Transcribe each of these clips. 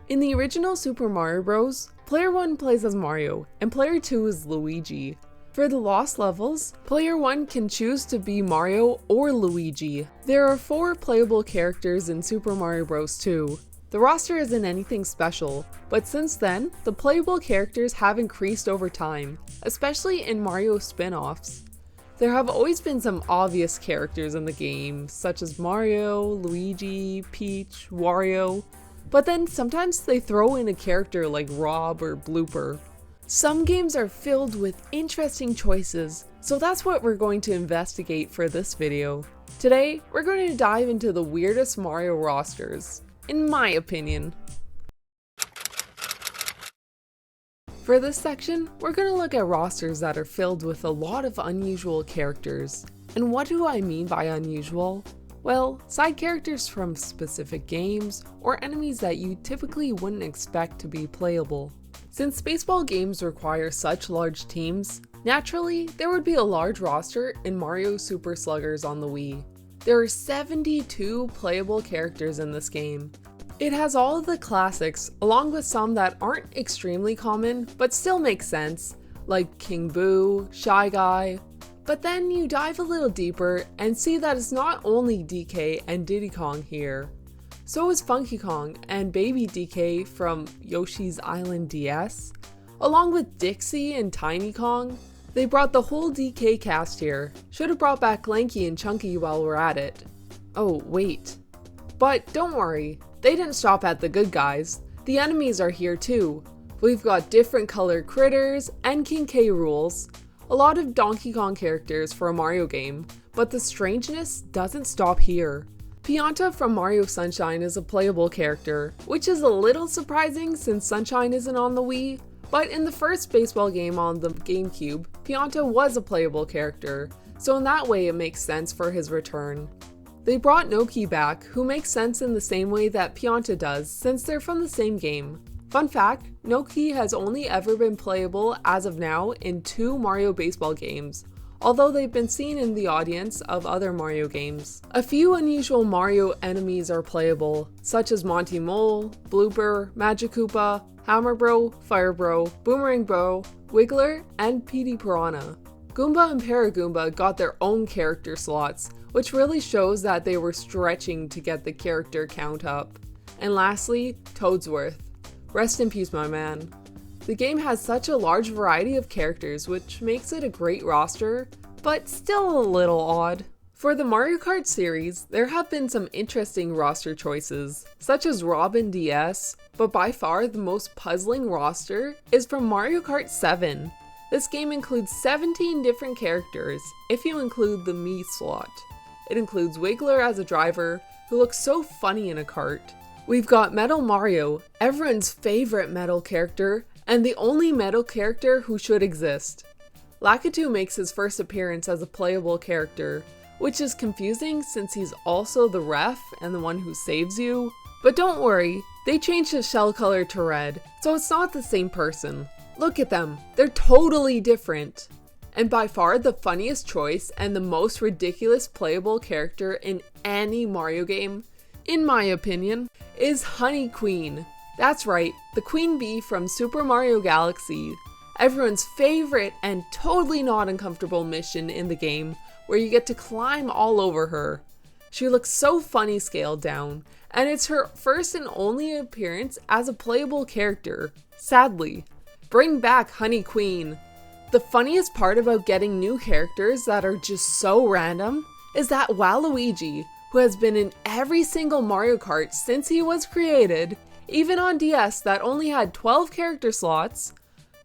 In the original Super Mario Bros., Player 1 plays as Mario, and Player 2 is Luigi. For the lost levels, Player 1 can choose to be Mario or Luigi. There are 4 playable characters in Super Mario Bros. 2. The roster isn't anything special, but since then, the playable characters have increased over time, especially in Mario spin-offs. There have always been some obvious characters in the game, such as Mario, Luigi, Peach, Wario, but then sometimes they throw in a character like Rob or Blooper. Some games are filled with interesting choices, so that's what we're going to investigate for this video. Today, we're going to dive into the weirdest Mario rosters, in my opinion. For this section, we're going to look at rosters that are filled with a lot of unusual characters. And what do I mean by unusual? Well, side characters from specific games, or enemies that you typically wouldn't expect to be playable. Since baseball games require such large teams, naturally, there would be a large roster in Mario Super Sluggers on the Wii. There are 72 playable characters in this game. It has all of the classics, along with some that aren't extremely common, but still make sense, like King Boo, Shy Guy. But then you dive a little deeper and see that it's not only DK and Diddy Kong here. So is Funky Kong and Baby DK from Yoshi's Island DS, along with Dixie and Tiny Kong. They brought the whole DK cast here. Should have brought back Lanky and Chunky while we're at it. Oh, wait. But don't worry, they didn't stop at the good guys. The enemies are here too. We've got different colored critters and King K. Rules, a lot of Donkey Kong characters for a Mario game, but the strangeness doesn't stop here. Pianta from Mario Sunshine is a playable character, which is a little surprising since Sunshine isn't on the Wii, but in the first baseball game on the GameCube, Pianta was a playable character, so in that way it makes sense for his return. They brought Noki back, who makes sense in the same way that Pianta does since they're from the same game. Fun fact, Noki has only ever been playable as of now in 2 Mario baseball games, although they've been seen in the audience of other Mario games. A few unusual Mario enemies are playable, such as Monty Mole, Blooper, Magic Koopa, Hammer Bro, Fire Bro, Boomerang Bro, Wiggler, and Petey Piranha. Goomba and Paragoomba got their own character slots, which really shows that they were stretching to get the character count up. And lastly, Toadsworth. Rest in peace, my man. The game has such a large variety of characters, which makes it a great roster, but still a little odd. For the Mario Kart series, there have been some interesting roster choices, such as Robin DS, but by far the most puzzling roster is from Mario Kart 7. This game includes 17 different characters, if you include the Mii slot. It includes Wiggler as a driver, who looks so funny in a kart. We've got Metal Mario, everyone's favorite metal character, and the only metal character who should exist. Lakitu makes his first appearance as a playable character, which is confusing since he's also the ref and the one who saves you. But don't worry, they changed his shell color to red, so it's not the same person. Look at them, they're totally different. And by far the funniest choice and the most ridiculous playable character in any Mario game, in my opinion, is Honey Queen. That's right, the Queen Bee from Super Mario Galaxy, everyone's favorite and totally not uncomfortable mission in the game, where you get to climb all over her. She looks so funny scaled down, and it's her first and only appearance as a playable character, sadly. Bring back Honey Queen. The funniest part about getting new characters that are just so random is that Waluigi, who has been in every single Mario Kart since he was created, even on DS that only had 12 character slots,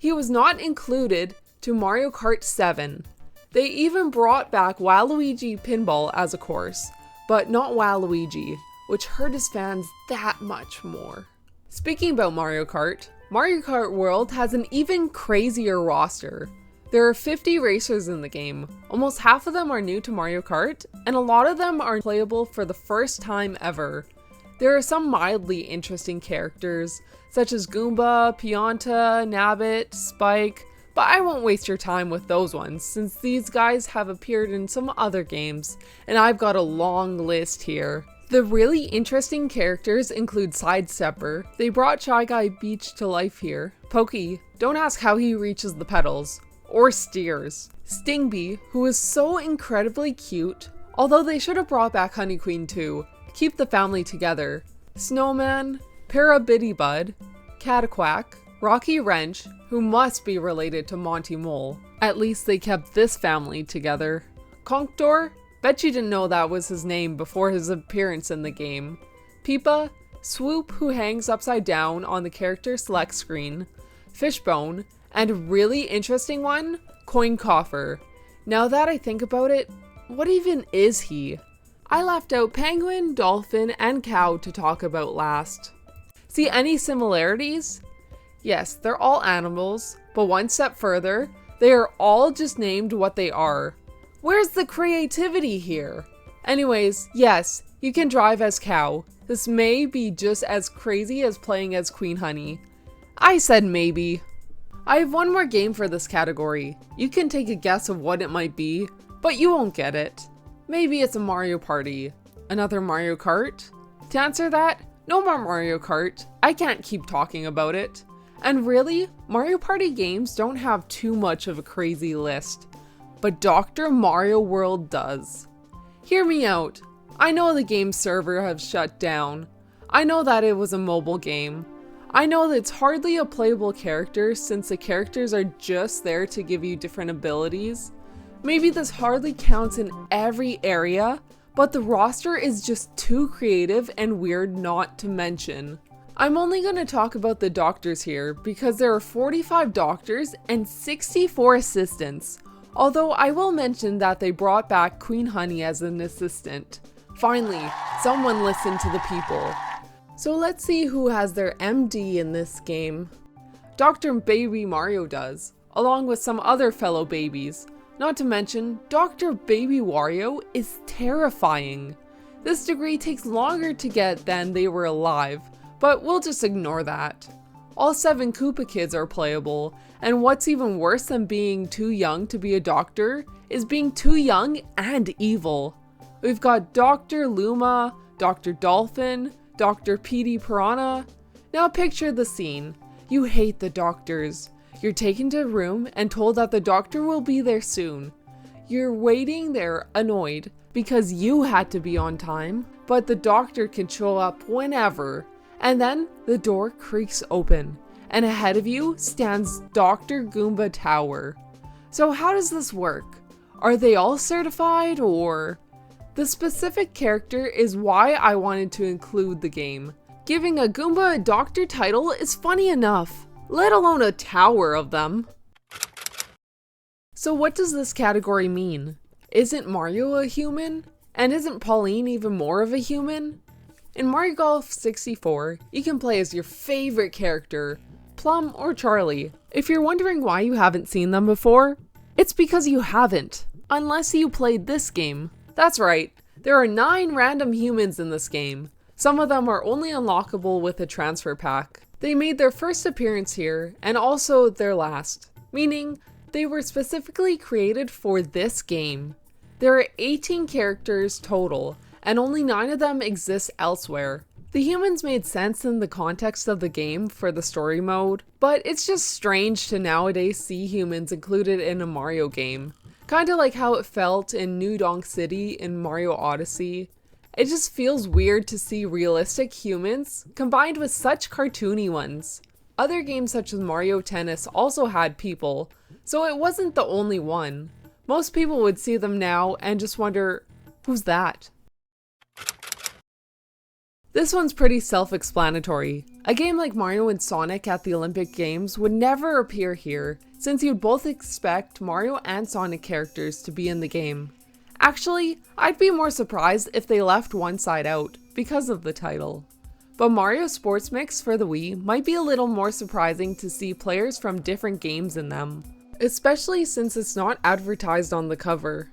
he was not included to Mario Kart 7. They even brought back Waluigi Pinball as a course, but not Waluigi, which hurt his fans that much more. Speaking about Mario Kart World has an even crazier roster. There are 50 racers in the game. Almost half of them are new to Mario Kart, and a lot of them are playable for the first time ever. There are some mildly interesting characters, such as Goomba, Pianta, Nabbit, Spike, but I won't waste your time with those ones since these guys have appeared in some other games, and I've got a long list here. The really interesting characters include Sidestepper. They brought Shy Guy Beach to life here. Pokey, don't ask how he reaches the petals. Or steers. Stingby, who is so incredibly cute, although they should have brought back Honey Queen too. Keep the family together. Snowman, Parabiddybud, Cataquack, Rocky Wrench, who must be related to Monty Mole. At least they kept this family together. Conkdor, bet you didn't know that was his name before his appearance in the game. Peepa, Swoop who hangs upside down on the character select screen. Fishbone, and really interesting one, Coin Coffer. Now that I think about it, what even is he? I left out penguin, dolphin, and cow to talk about last. See any similarities? Yes, they're all animals, but one step further, they are all just named what they are. Where's the creativity here? Anyways, yes, you can drive as cow. This may be just as crazy as playing as Queen Honey. I said maybe. I have one more game for this category. You can take a guess of what it might be, but you won't get it. Maybe it's a Mario Party. Another Mario Kart? To answer that, no more Mario Kart. I can't keep talking about it. And really, Mario Party games don't have too much of a crazy list. But Dr. Mario World does. Hear me out. I know the game server has shut down. I know that it was a mobile game. I know that it's hardly a playable character since the characters are just there to give you different abilities. Maybe this hardly counts in every area, but the roster is just too creative and weird not to mention. I'm only going to talk about the doctors here because there are 45 doctors and 64 assistants, although I will mention that they brought back Queen Honey as an assistant. Finally, someone listened to the people. So let's see who has their MD in this game. Dr. Baby Mario does, along with some other fellow babies. Not to mention, Dr. Baby Wario is terrifying. This degree takes longer to get than they were alive, but we'll just ignore that. All 7 Koopa kids are playable, and what's even worse than being too young to be a doctor is being too young and evil. We've got Dr. Luma, Dr. Dolphin, Dr. Petey Piranha. Now picture the scene. You hate the doctors. You're taken to a room and told that the doctor will be there soon. You're waiting there annoyed because you had to be on time, but the doctor can show up whenever. And then the door creaks open, and ahead of you stands Dr. Goomba Tower. So how does this work? Are they all certified or? The specific character is why I wanted to include the game. Giving a Goomba a doctor title is funny enough, let alone a tower of them. So what does this category mean? Isn't Mario a human? And isn't Pauline even more of a human? In Mario Golf 64, you can play as your favorite character, Plum or Charlie. If you're wondering why you haven't seen them before, it's because you haven't, unless you played this game. That's right, there are 9 random humans in this game. Some of them are only unlockable with a transfer pack. They made their first appearance here, and also their last, meaning they were specifically created for this game. There are 18 characters total, and only 9 of them exist elsewhere. The humans made sense in the context of the game for the story mode, but it's just strange to nowadays see humans included in a Mario game. Kinda like how it felt in New Donk City in Mario Odyssey. It just feels weird to see realistic humans combined with such cartoony ones. Other games such as Mario Tennis also had people, so it wasn't the only one. Most people would see them now and just wonder, who's that? This one's pretty self-explanatory. A game like Mario and Sonic at the Olympic Games would never appear here, since you'd both expect Mario and Sonic characters to be in the game. Actually, I'd be more surprised if they left one side out, because of the title. But Mario Sports Mix for the Wii might be a little more surprising to see players from different games in them, especially since it's not advertised on the cover.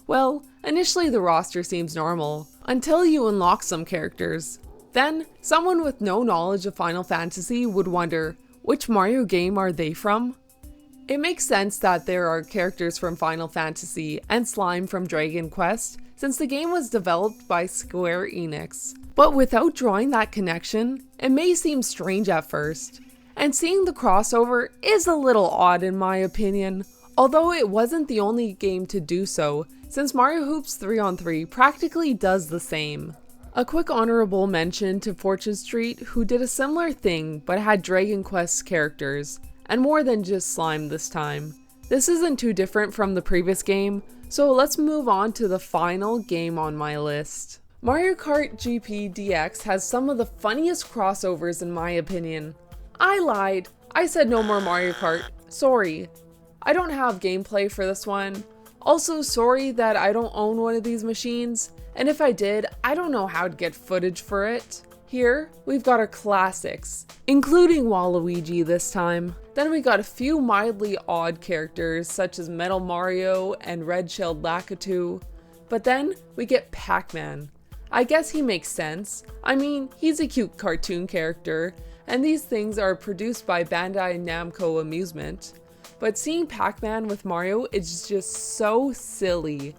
Well, initially the roster seems normal, until you unlock some characters. Then, someone with no knowledge of Final Fantasy would wonder, which Mario game are they from? It makes sense that there are characters from Final Fantasy and Slime from Dragon Quest, since the game was developed by Square Enix. But without drawing that connection, it may seem strange at first. And seeing the crossover is a little odd in my opinion, although it wasn't the only game to do so, since Mario Hoops 3-on-3 practically does the same. A quick honorable mention to Fortune Street, who did a similar thing but had Dragon Quest characters, and more than just slime this time. This isn't too different from the previous game, so let's move on to the final game on my list. Mario Kart GP DX has some of the funniest crossovers in my opinion. I lied. I said no more Mario Kart. Sorry. I don't have gameplay for this one. Also, sorry that I don't own one of these machines, and if I did, I don't know how to get footage for it. Here, we've got our classics, including Waluigi this time. Then we got a few mildly odd characters such as Metal Mario and Red Shelled Lakitu. But then we get Pac-Man. I guess he makes sense. I mean, he's a cute cartoon character, and these things are produced by Bandai Namco Amusement. But seeing Pac-Man with Mario is just so silly.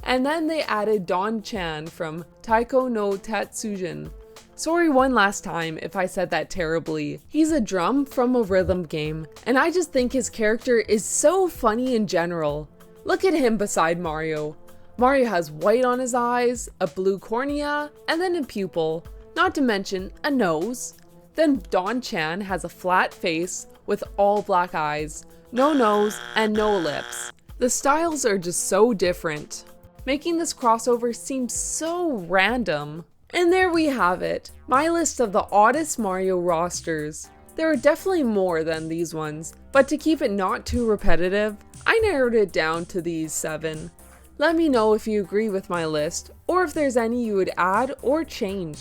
And then they added Don Chan from Taiko no Tatsujin. Sorry one last time if I said that terribly. He's a drum from a rhythm game, and I just think his character is so funny in general. Look at him beside Mario. Mario has white on his eyes, a blue cornea, and then a pupil, not to mention a nose. Then Don Chan has a flat face with all black eyes, no nose, and no lips. The styles are just so different, making this crossover seem so random. And there we have it, my list of the oddest Mario rosters. There are definitely more than these ones, but to keep it not too repetitive, I narrowed it down to these 7. Let me know if you agree with my list, or if there's any you would add or change.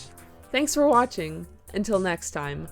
Thanks for watching. Until next time.